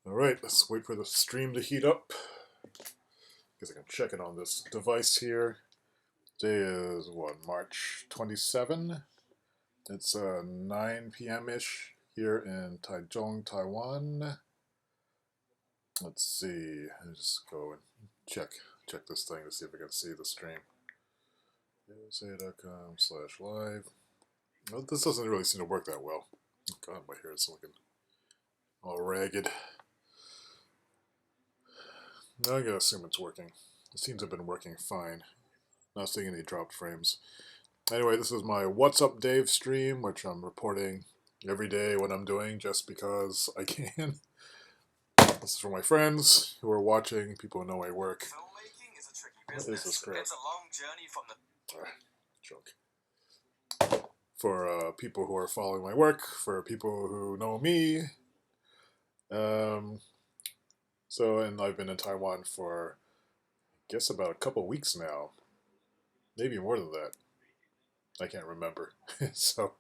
Alright, let's wait for the stream to heat up. Guess I can check it on this device here. Today is what, March 27? It's 9 p.m. ish here in Taichung, Taiwan. Let's see. I'll just go and check this thing to see if I can see the stream. USA.com/live. Well, this doesn't really seem to work that well. Oh God, my hair is looking all ragged. I gotta assume it's working. It seems to have been working fine. Not seeing any dropped frames. Anyway, this is my What's Up Dave stream, which I'm reporting every day what I'm doing just because I can. This is for my friends who are watching, people who know my work. What is this crap? It's a long journey from the joke. For people who are following my work, for people who know me. And I've been in Taiwan for, I guess, about a couple weeks now. Maybe more than that. I can't remember. So,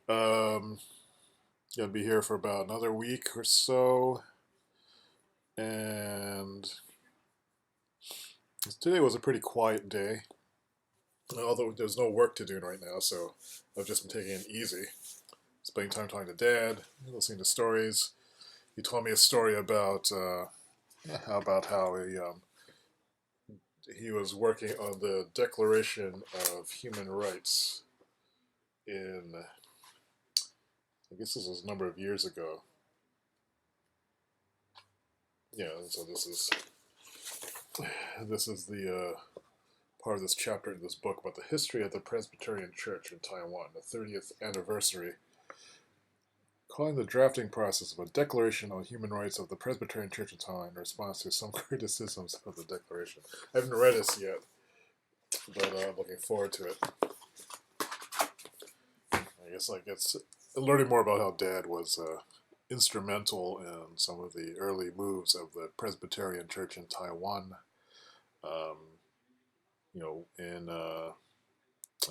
gonna be here for about another week or so. And today was a pretty quiet day. Although there's no work to do right now, so I've just been taking it easy. Spending time talking to Dad, listening to stories. He told me a story about how he was working on the Declaration of Human Rights in, I guess this was a number of years ago. Yeah, so this is the part of this chapter in this book about the history of the Presbyterian Church in Taiwan, the 30th anniversary, calling the drafting process of a Declaration on Human Rights of the Presbyterian Church in Taiwan in response to some criticisms of the Declaration. I haven't read this yet, but I'm looking forward to it. I guess learning more about how Dad was instrumental in some of the early moves of the Presbyterian Church in Taiwan. In I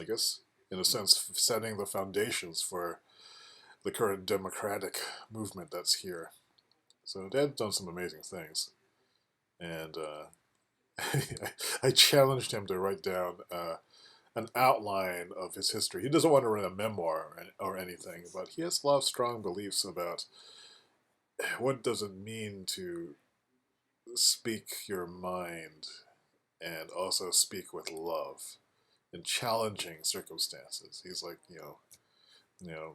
guess in a sense setting the foundations for the current democratic movement that's here. So Dad's done some amazing things, and I challenged him to write down an outline of his history. He doesn't want to write a memoir or anything, but he has a lot of strong beliefs about what does it mean to speak your mind and also speak with love in challenging circumstances. He's like,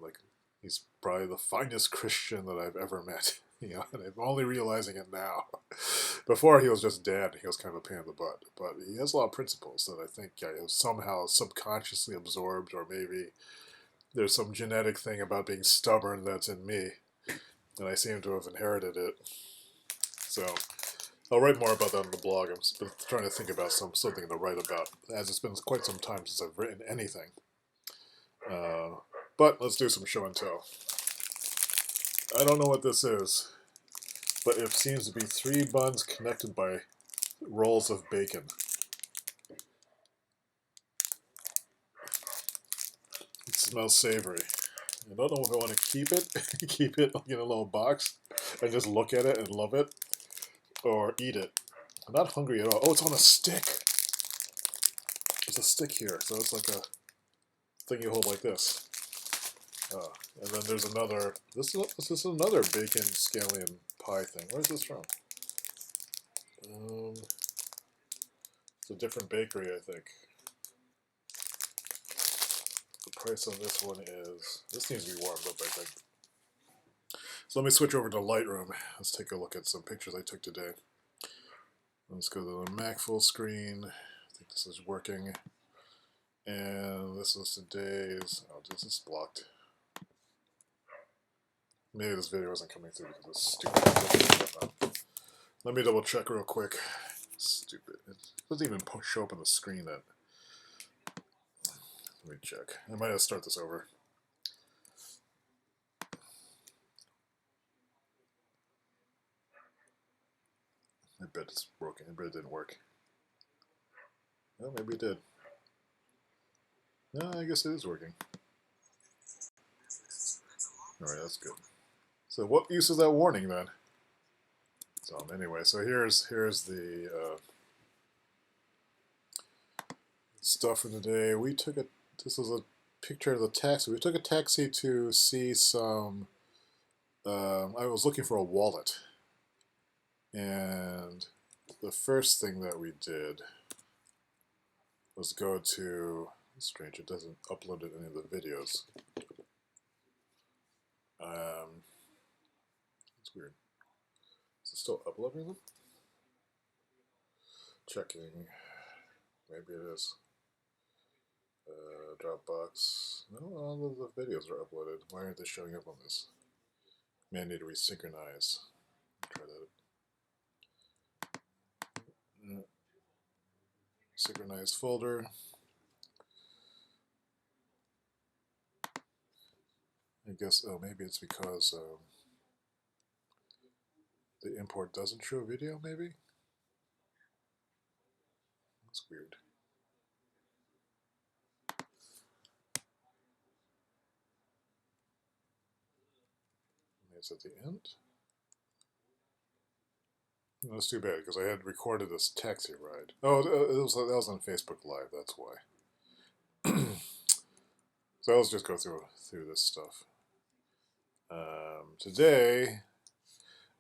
like he's probably the finest Christian that I've ever met. And I'm only realizing it now. Before he was just Dad, he was kind of a pain in the butt. But he has a lot of principles that I think I have somehow subconsciously absorbed, or maybe there's some genetic thing about being stubborn that's in me, and I seem to have inherited it. So I'll write more about that on the blog. I'm been trying to think about something to write about, as it's been quite some time since I've written anything. But let's do some show and tell. I don't know what this is, but it seems to be 3 buns connected by rolls of bacon. It smells savory. I don't know if I want to keep it, keep it in a little box, and just look at it and love it, or eat it. I'm not hungry at all. Oh, it's on a stick. There's a stick here, so it's like a thing you hold like this. And then there's another. This is another bacon scallion pie thing. Where's this from? It's a different bakery, I think. The price on this one is. This needs to be warmed up, I think. So let me switch over to Lightroom. Let's take a look at some pictures I took today. Let's go to the Mac full screen. I think this is working. And this is today's. Oh, this is blocked. Maybe this video isn't coming through because it's stupid. Let me double check real quick. Stupid. It doesn't even show up on the screen that. Let me check. I might have to start this over. I bet it's broken. I bet it didn't work. Well, maybe it did. No, I guess it is working. Alright, that's good. So what use is that warning then? So anyway, so here's the stuff for the day. We took a. This is a picture of the taxi. We took a taxi to see some. I was looking for a wallet, and the first thing that we did was go to. It's strange, it doesn't upload any of the videos. It's weird. Is it still uploading them? Checking. Maybe it is. Dropbox. No, all of the videos are uploaded. Why aren't they showing up on this? May I need to resynchronize. Try that. Synchronize folder. I guess, oh, maybe it's because the import doesn't show video, maybe? That's weird. Maybe it's at the end? No, that's too bad, because I had recorded this taxi ride. Oh, that was on Facebook Live, that's why. So let's just go through this stuff. Today,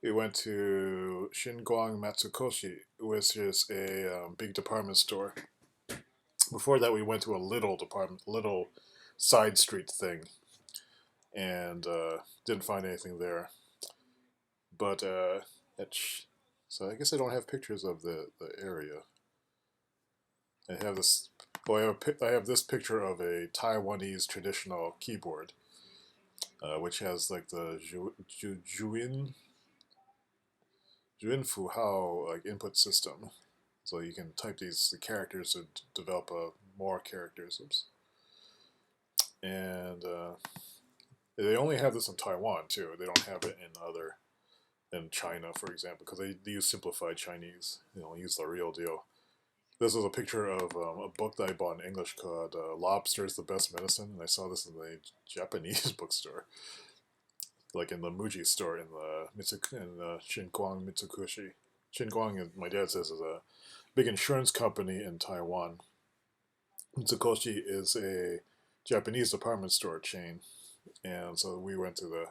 we went to Shin Kong Mitsukoshi, which is a big department store. Before that, we went to a little side street thing, and didn't find anything there. But so I guess I don't have pictures of the area. I have this. Well, I have this picture of a Taiwanese traditional keyboard, which has like the Juin Fu Hao like input system, so you can type the characters to develop more characters. Oops. And they only have this in Taiwan too. They don't have it in China, for example, because they use simplified Chinese. They don't use the real deal. This is a picture of a book that I bought in English called "Lobster is the Best Medicine," and I saw this in the Japanese bookstore, like in the Muji store in the Shin Kong Mitsukoshi. Shin Kong, my dad says, is a big insurance company in Taiwan. Mitsukoshi is a Japanese department store chain, and so we went to the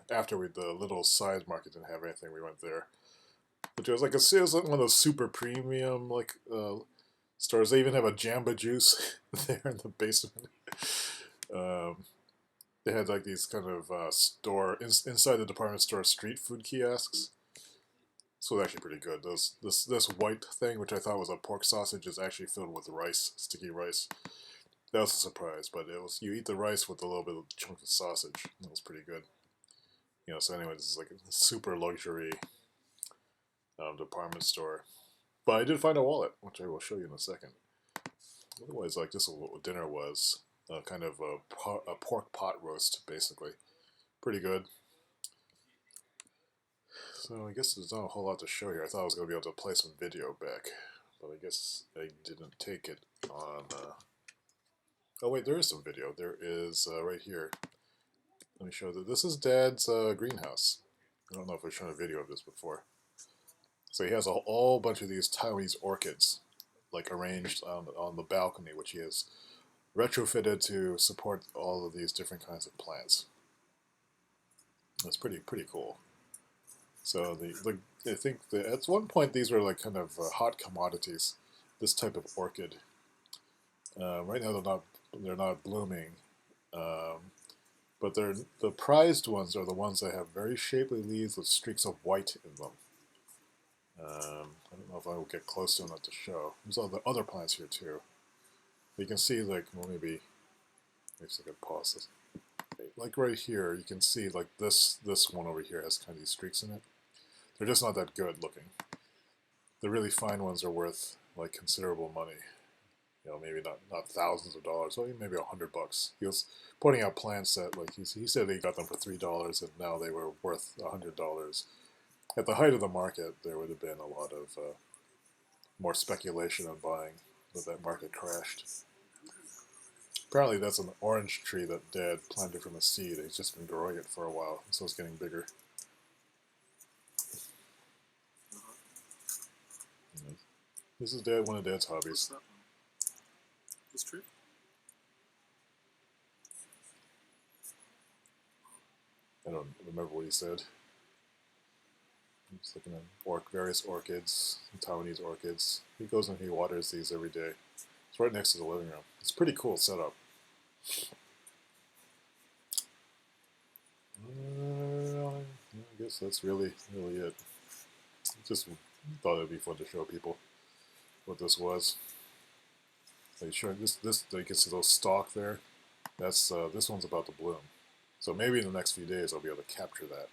little side market didn't have anything. We went there, which was like it was like one of those super premium stores. They even have a Jamba Juice there in the basement. Um, they had like these kind of inside the department store street food kiosks. So it was actually pretty good. This white thing, which I thought was a pork sausage, is actually filled with rice, sticky rice. That was a surprise, but it was you eat the rice with a little bit of chunk of sausage. That was pretty good. So anyway, this is like a super luxury department store. But I did find a wallet, which I will show you in a second. Otherwise, like this is what dinner was. Kind of a pork pot roast, basically. Pretty good. So I guess there's not a whole lot to show here. I thought I was going to be able to play some video back, but I guess I didn't take it on... Oh wait, there is some video. There is right here. Let me show that. This is Dad's greenhouse. I don't know if I've shown a video of this before. So he has a whole bunch of these Taiwanese orchids, like arranged on the balcony, which he has retrofitted to support all of these different kinds of plants. That's pretty cool. So I think that at one point these were like kind of hot commodities. This type of orchid. Right now they're not blooming, but the prized ones are the ones that have very shapely leaves with streaks of white in them. I don't know if I will get close to enough to show. There's all the other plants here too. You can see like, well, maybe I could pause this. Like right here, you can see like this one over here has kind of these streaks in it. They're just not that good looking. The really fine ones are worth like considerable money. Maybe not thousands of dollars, or maybe $100. He was pointing out plants that like he said he got them for $3, and now they were worth $100. At the height of the market, there would have been a lot of more speculation on buying, but that market crashed. Apparently that's an orange tree that Dad planted from a seed. He's just been growing it for a while, so it's getting bigger. This is Dad, one of Dad's What's hobbies. that one? This tree? I don't remember what he said. I'm just looking at various orchids, Taiwanese orchids. He goes and he waters these every day. It's right next to the living room. It's a pretty cool setup. I guess that's really it. Just thought it'd be fun to show people what this was. Like showing this you can see those stalk there. That's this one's about to bloom. So maybe in the next few days I'll be able to capture that.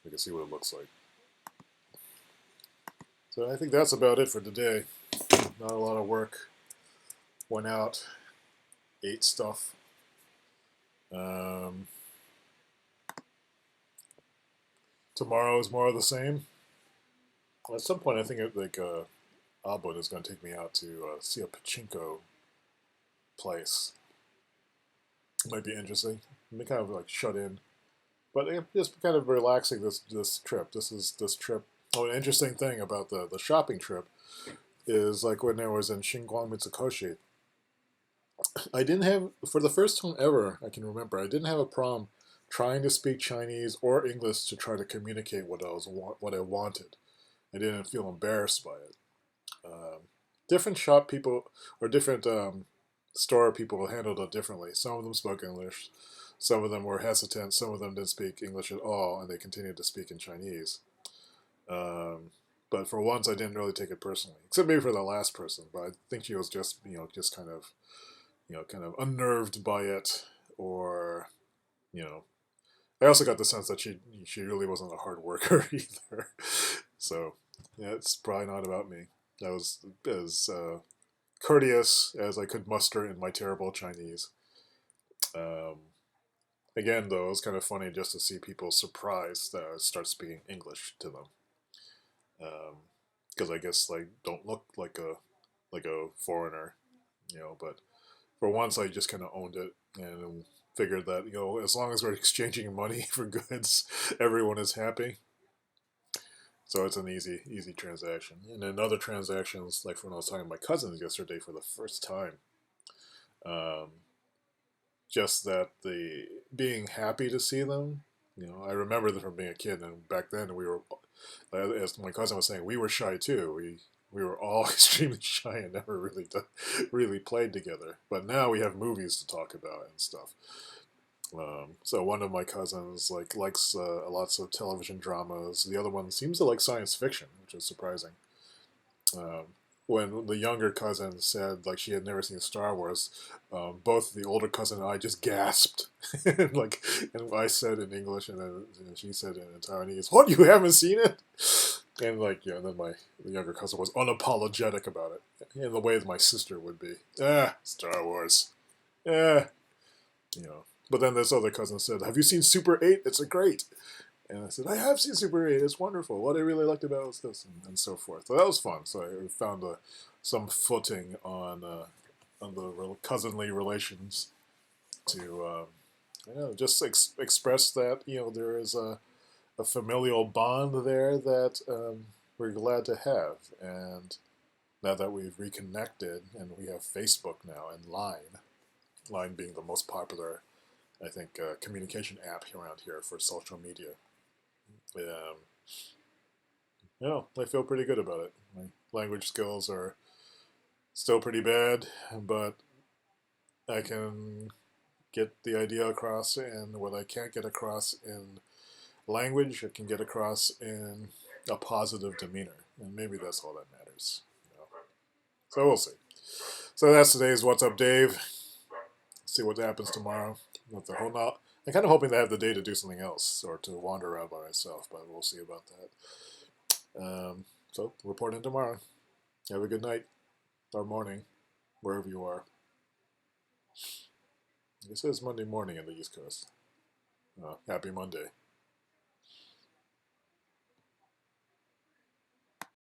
We can see what it looks like. So I think that's about it for today. Not a lot of work. Went out, ate stuff. Um, Tomorrow is more of the same. At some point, I think Abud is going to take me out to see a pachinko place. It might be interesting. I'm kind of like shut in, but just kind of relaxing this trip. This trip. Oh, an interesting thing about the shopping trip is like when I was in Shin Kong Mitsukoshi, I didn't have for the first time ever I can remember. I didn't have a problem trying to speak Chinese or English to try to communicate what I wanted. I didn't feel embarrassed by it. Um, Different shop people or different store people handled it differently. Some of them spoke English, some of them were hesitant, some of them didn't speak English at all, and they continued to speak in Chinese. Um, but for once, I didn't really take it personally, except maybe for the last person. But I think she was just just kind of unnerved by it, or you know. I also got the sense that she really wasn't a hard worker either. So yeah, it's probably not about me. I was as courteous as I could muster in my terrible Chinese. Um, Again, though, it was kind of funny just to see people surprised that I start speaking English to them, because I guess like don't look like a foreigner, But for once, I just kind of owned it and figured that as long as we're exchanging money for goods, everyone is happy. So it's an easy transaction. And then other transactions, like when I was talking to my cousins yesterday for the first time, um, just that the being happy to see them. I remember them from being a kid, and back then we were, as my cousin was saying, we were shy too. We were all extremely shy and never really played together. But now we have movies to talk about and stuff. So one of my cousins likes lots of television dramas. The other one seems to like science fiction, which is surprising. Um, when the younger cousin said like she had never seen Star Wars, both the older cousin and I just gasped, and and I said in English, and she said in Taiwanese, "What? You haven't seen it?" And and then the younger cousin was unapologetic about it, in the way that my sister would be. Star Wars. Yeah, you know. But then this other cousin said, "Have you seen Super 8? It's a great." And I said, "I have seen Super 8. It's wonderful. What I really liked about it was this," and so forth. So that was fun. So I found some footing on the cousinly relations to, just express that, there is a familial bond there that we're glad to have. And now that we've reconnected and we have Facebook now and Line being the most popular, I think, communication app around here for social media. Um, I feel pretty good about it. My language skills are still pretty bad, but I can get the idea across, and what I can't get across in language, I can get across in a positive demeanor, and maybe that's all that matters. So we'll see. So that's today's What's Up, Dave. See what happens tomorrow with the whole not. I'm kind of hoping to have the day to do something else or to wander around by myself, but we'll see about that. So report in tomorrow. Have a good night or morning, wherever you are. This is Monday morning in the East Coast. Happy Monday.